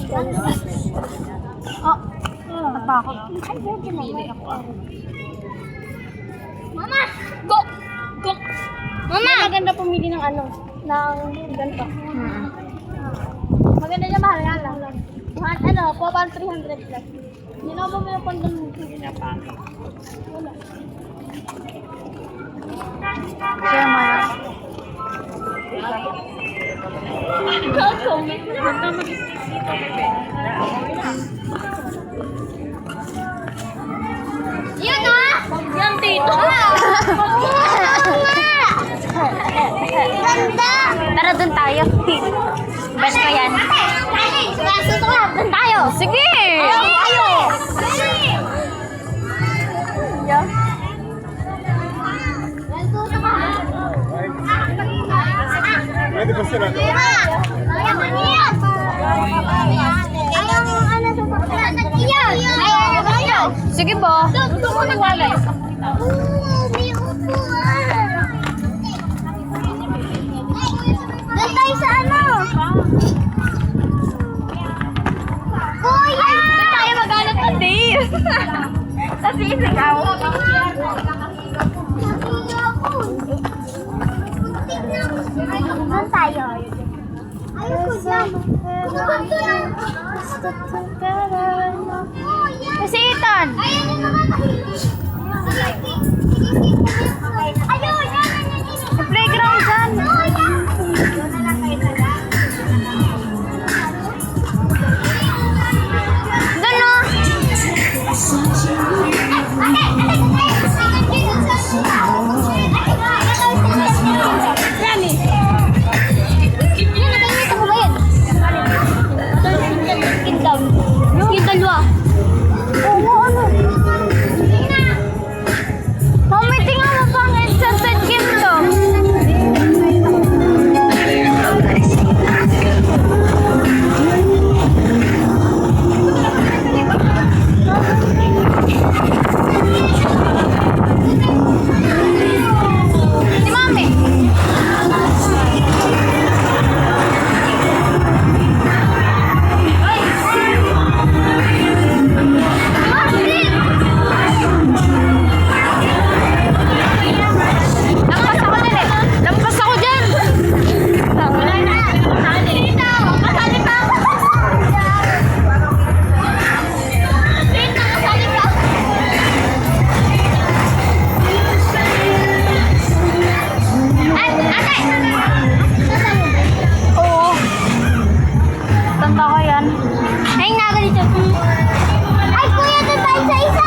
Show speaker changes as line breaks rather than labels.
Oh, natakot. Mama! Go! Go! Mama! Maganda pumili ng ano, ng ganito. Maganda niya, mahal nga lang. Ano, 4,300 plus. Hindi na ako bumili po doon. Hindi na pa. Wala.
Share mo na.
Yun ah! Yan dito! Ganda!
Tara, dun tayo. Best ko yan.
Susunod ka! Doon tayo!
Sige!
Tayo!
Pwede ba sila?
Sige po.
Doon tayo sa ano? Kuya!
Doon tayo mag-alat ng Dave. Tapos isigaw.
Doon tayo. Ayoko dyan.
Kasi Ethan.
Ayun yung mga mahilig. Ayun, yan.
Sa playground dyan. Doon no. Mami, tingnan mo pang Enchanted Kingdom. Si Mami. Lampas ako dyan eh. Lampas ako dyan. Oo. Tanda ko yan.
Ay, nagalito. Ay, kuya, doon tayo sa isa.